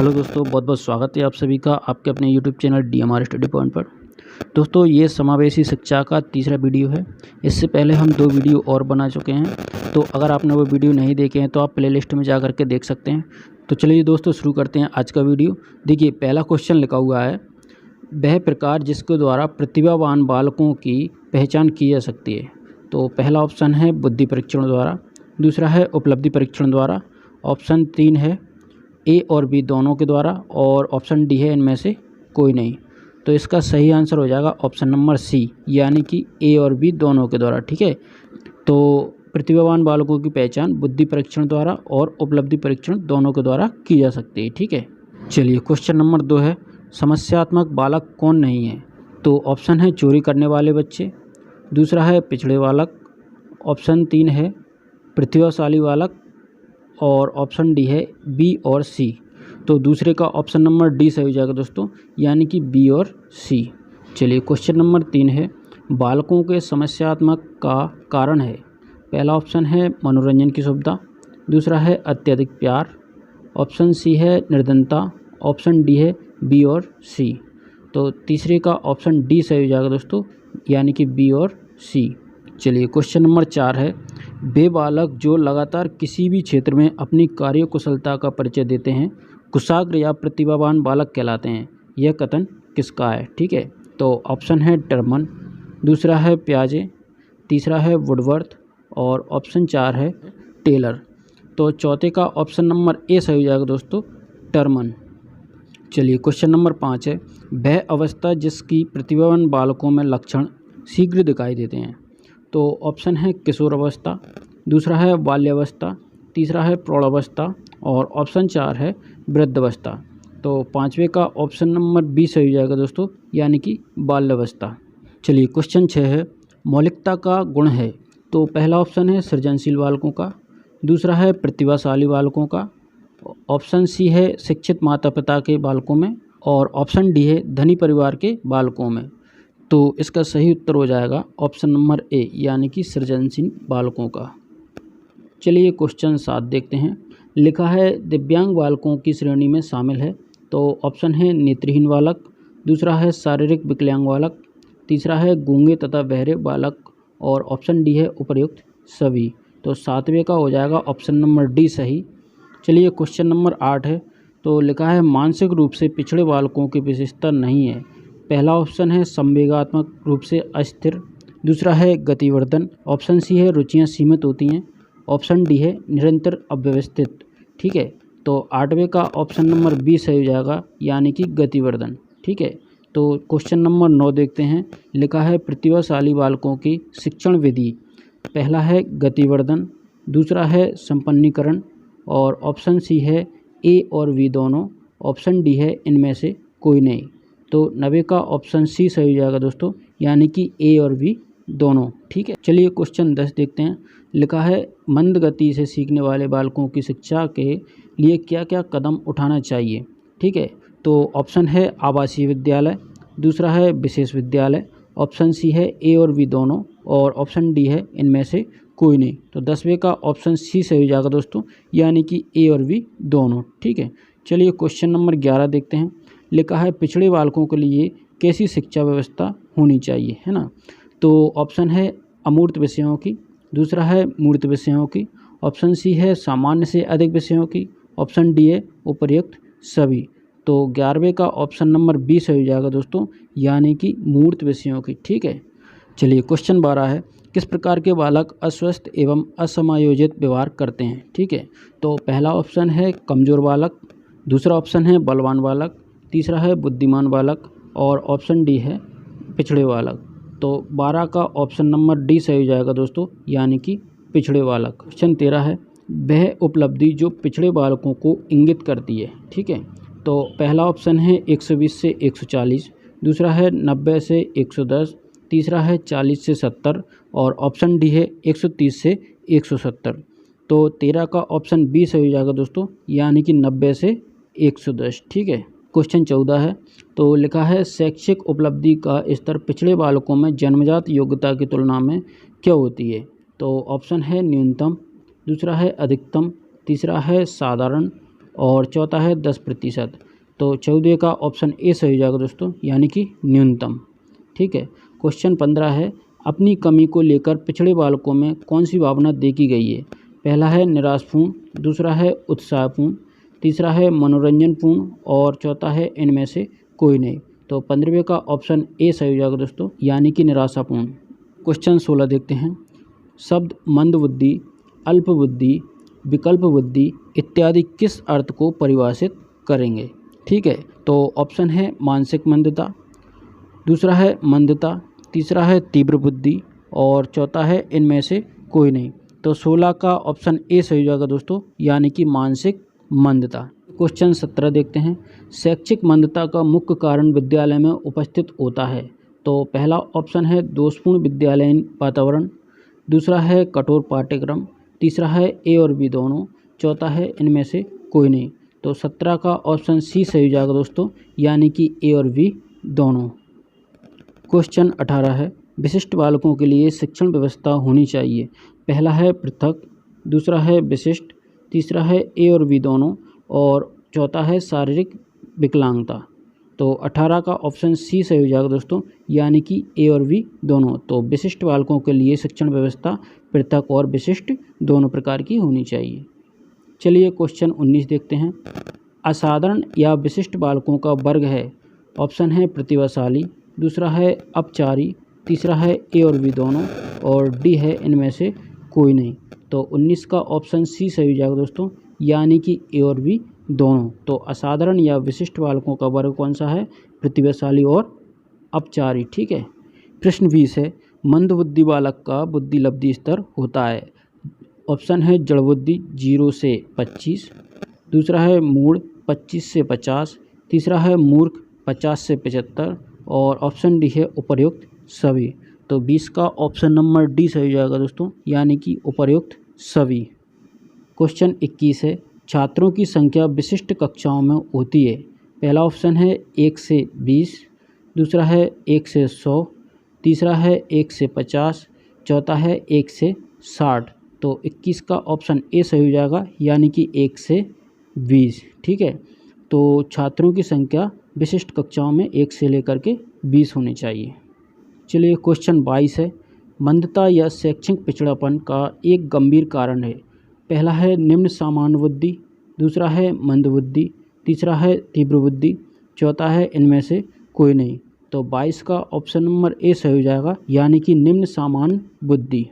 Hello दोस्तों, बहुत बहुत स्वागत है आप सभी का आपके अपने YouTube channel DMR study point पर। दोस्तों, ये समावेशी शिक्षा का तीसरा वीडियो है। इससे पहले हम 2 वीडियो और बना चुके हैं, तो अगर आपने वो वीडियो नहीं देखे हैं तो आप प्लेलिस्ट में जा करके देख सकते हैं। तो चलिए दोस्तों, शुरू करते हैं आज का वीडियो। देखिए, पहला क्वेश्चन लिखा हुआ है, वह प्रकार जिसके द्वारा प्रतिभावान बालकों की पहचान की जा सकती है। तो पहला ऑप्शन है बुद्धि परीक्षण द्वारा, दूसरा है उपलब्धि परीक्षण द्वारा, ऑप्शन 3 है ए और बी दोनों के द्वारा, और ऑप्शन डी है इनमें से कोई नहीं। तो इसका सही आंसर हो जाएगा ऑप्शन नंबर सी, यानी कि ए और बी दोनों के द्वारा। ठीक है, तो प्रतिभावान बालकों की पहचान बुद्धि परीक्षण द्वारा और उपलब्धि परीक्षण दोनों के द्वारा की जा सकती है। ठीक है, चलिए क्वेश्चन नंबर 2 है, समस्यात्मक बालक कौन नहीं है। तो ऑप्शन है चोरी करने वाले बच्चे, दूसरा है पिछड़े बालक, ऑप्शन 3 है प्रतिभाशाली बालक, और ऑप्शन डी है बी और सी। तो दूसरे का ऑप्शन नंबर डी सही हो जाएगा दोस्तों, यानी कि बी और सी। चलिए क्वेश्चन नंबर 3 है, बालकों के समस्यात्मक का कारण है। पहला ऑप्शन है मनोरंजन की सुविधा, दूसरा है अत्यधिक प्यार, ऑप्शन सी है निर्धनता, ऑप्शन डी है बी और सी। तो तीसरे का ऑप्शन डी सही हो जाएगा दोस्तों, यानी कि बी और सी। चलिए क्वेश्चन नंबर 4 है, वे बालक जो लगातार किसी भी क्षेत्र में अपनी कार्यकुशलता का परिचय देते हैं कुशाग्र या प्रतिभावान बालक कहलाते हैं। यह कथन किसका है। ठीक है, तो ऑप्शन है टर्मन, दूसरा है प्याजे, तीसरा है वुडवर्थ, और ऑप्शन 4 है टेलर। तो चौथे का ऑप्शन नंबर ए सही हो जाएगा दोस्तों, टर्मन। चलिए क्वेश्चन नंबर 5 है, वह अवस्था जिसकी प्रतिभावान बालकों में लक्षण शीघ्र दिखाई देते हैं। तो ऑप्शन है किशोर अवस्था, दूसरा है बाल्यावस्था, तीसरा है प्रौढ़ावस्था, और ऑप्शन 4 है वृद्धावस्था। तो पांचवे का ऑप्शन नंबर बी सही हो जाएगा दोस्तों, यानी कि बाल्यावस्था। चलिए क्वेश्चन 6 है, मौलिकता का गुण है। तो पहला ऑप्शन है सृजनशील बालकों का, दूसरा है प्रतिभाशाली बालकों का, ऑप्शन सी है शिक्षित माता पिता के बालकों में, और ऑप्शन डी है धनी परिवार के बालकों में। तो इसका सही उत्तर हो जाएगा ऑप्शन नंबर ए, यानी कि सृजनशील बालकों का। चलिए क्वेश्चन 7 देखते हैं, लिखा है दिव्यांग बालकों की श्रेणी में शामिल है। तो ऑप्शन है नेत्रहीन बालक, दूसरा है शारीरिक विकलांग बालक, तीसरा है गूंगे तथा बहरे बालक, और ऑप्शन डी है उपर्युक्त सभी। तो 7वें का हो जाएगा ऑप्शन नंबर डी सही। चलिए क्वेश्चन नंबर 8 है, तो लिखा है मानसिक रूप से पिछड़े बालकों की विशेषता नहीं है। पहला ऑप्शन है संवेगात्मक रूप से अस्थिर, दूसरा है गतिवर्धन, ऑप्शन सी है रुचियां सीमित होती हैं, ऑप्शन डी है निरंतर अव्यवस्थित। ठीक है, तो 8वें का ऑप्शन नंबर बी सही हो जाएगा, यानी कि गतिवर्धन। ठीक है, तो क्वेश्चन नंबर 9 देखते हैं, लिखा है प्रतिभाशाली बालकों की शिक्षण विधि। पहला है गतिवर्धन, दूसरा है संपन्नीकरण, और ऑप्शन सी है ए और बी दोनों, ऑप्शन डी है इनमें से कोई नहीं। तो 90 का ऑप्शन सी सही हो जाएगा दोस्तों, यानी कि ए और बी दोनों। ठीक है, चलिए क्वेश्चन 10 देखते हैं, लिखा है मंद गति से सीखने वाले बालकों की शिक्षा के लिए क्या क्या कदम उठाना चाहिए। ठीक है, तो ऑप्शन है आवासीय विद्यालय, दूसरा है विशेष विद्यालय, ऑप्शन सी है ए और बी दोनों, और ऑप्शन डी है इनमें से कोई नहीं। तो 10वें का ऑप्शन सी सही हो जाएगा दोस्तों, यानी कि ए और बी दोनों। ठीक है, चलिए क्वेश्चन नंबर 11 देखते हैं, लिखा है पिछड़े बालकों के लिए कैसी शिक्षा व्यवस्था होनी चाहिए, है ना। तो ऑप्शन है अमूर्त विषयों की, दूसरा है मूर्त विषयों की, ऑप्शन सी है सामान्य से अधिक विषयों की, ऑप्शन डी है उपर्युक्त सभी। तो 11वें का ऑप्शन नंबर बी सही हो जाएगा दोस्तों, यानी कि मूर्त विषयों की। ठीक है, चलिए क्वेश्चन 12 है, किस प्रकार के बालक अस्वस्थ एवं असमायोजित व्यवहार करते हैं। ठीक है, तो पहला ऑप्शन है कमज़ोर बालक, दूसरा ऑप्शन है बलवान बालक, तीसरा है बुद्धिमान बालक, और ऑप्शन डी है पिछड़े बालक। तो 12 का ऑप्शन नंबर डी सही हो जाएगा दोस्तों, यानी कि पिछड़े बालक। क्वेश्चन 13 है, वह उपलब्धि जो पिछड़े बालकों को इंगित करती है। ठीक है, तो पहला ऑप्शन है 120 से 140, दूसरा है 90 से 110, तीसरा है 40 से 70, और ऑप्शन डी है 130 से 170। तो 13 का ऑप्शन बी सही हो जाएगा दोस्तों, यानी कि 90 से 110। ठीक है, क्वेश्चन 14 है, तो लिखा है शैक्षिक उपलब्धि का स्तर पिछड़े बालकों में जन्मजात योग्यता की तुलना में क्या होती है। तो ऑप्शन है न्यूनतम, दूसरा है अधिकतम, तीसरा है साधारण, और चौथा है 10%। तो 14 का ऑप्शन ए सही हो जाएगा दोस्तों, यानी कि न्यूनतम। ठीक है। क्वेश्चन 15 है, अपनी कमी को लेकर पिछड़े बालकों में कौन सी भावना देखी गई है? पहला है निराशापूर्ण, दूसरा है उत्साहपूर्ण, तीसरा है मनोरंजनपूर्ण और चौथा है इनमें से कोई नहीं। तो 15वें का ऑप्शन ए सही हो जाएगा दोस्तों, यानी कि निराशापूर्ण। क्वेश्चन 16 देखते हैं। शब्द मंदबुद्धि, अल्पबुद्धि, विकल्प बुद्धि इत्यादि किस अर्थ को परिभाषित करेंगे? ठीक है। तो ऑप्शन है मानसिक मंदता, दूसरा है मंदता, तीसरा है तीव्र बुद्धि और चौथा है इनमें से कोई नहीं। तो 16 का ऑप्शन ए सही हो जाएगा दोस्तों, यानी कि मानसिक मंदता। क्वेश्चन 17 देखते हैं। शैक्षिक मंदता का मुख्य कारण विद्यालय में उपस्थित होता है। तो पहला ऑप्शन है दोषपूर्ण विद्यालयीन वातावरण, दूसरा है कठोर पाठ्यक्रम, तीसरा है ए और बी दोनों, चौथा है इनमें से कोई नहीं। तो 17 का ऑप्शन सी सही हो जाएगा दोस्तों, यानी कि ए और बी दोनों। क्वेश्चन 18 है, विशिष्ट बालकों के लिए शिक्षण व्यवस्था होनी चाहिए। पहला है पृथक, दूसरा है विशिष्ट, तीसरा है ए और बी दोनों और चौथा है शारीरिक विकलांगता। तो 18 का ऑप्शन सी सही हो जाएगा दोस्तों, यानी कि ए और बी दोनों। तो विशिष्ट बालकों के लिए शिक्षण व्यवस्था पृथक और विशिष्ट दोनों प्रकार की होनी चाहिए। चलिए क्वेश्चन 19 देखते हैं। असाधारण या विशिष्ट बालकों का वर्ग है। ऑप्शन है प्रतिभाशाली, दूसरा है अपचारी, तीसरा है ए और बी दोनों और डी है इनमें से कोई नहीं। तो 19 का ऑप्शन सी सही हो जाएगा दोस्तों, यानी कि ए और बी दोनों। तो असाधारण या विशिष्ट बालकों का वर्ग कौन सा है? प्रतिभाशाली और अपचारी। ठीक है। प्रश्न 20 है, मंदबुद्धि बालक का बुद्धि लब्धि स्तर होता है। ऑप्शन है जड़ बुद्धि 0 से 25, दूसरा है मूढ़ 25 से 50, तीसरा है मूर्ख 50 से 75 और ऑप्शन डी है उपर्युक्त सभी। तो 20 का ऑप्शन नंबर डी सही हो जाएगा दोस्तों, यानी कि उपर्युक्त सभी। क्वेश्चन 21 है, छात्रों की संख्या विशिष्ट कक्षाओं में होती है। पहला ऑप्शन है 1 से 20, दूसरा है 1 से 100, तीसरा है 1 से 50, चौथा है 1 से 60। तो 21 का ऑप्शन ए सही हो जाएगा, यानी कि 1 से 20। ठीक है। तो छात्रों की संख्या विशिष्ट कक्षाओं में 1 से लेकर के 20 होनी चाहिए। चलिए क्वेश्चन 22 है, मंदता या शैक्षणिक पिछड़ापन का एक गंभीर कारण है। पहला है निम्न सामान्य बुद्धि, दूसरा है मंदबुद्धि, तीसरा है तीव्र बुद्धि, चौथा है इनमें से कोई नहीं। तो 22 का ऑप्शन नंबर ए सही हो जाएगा, यानी कि निम्न सामान्य बुद्धि।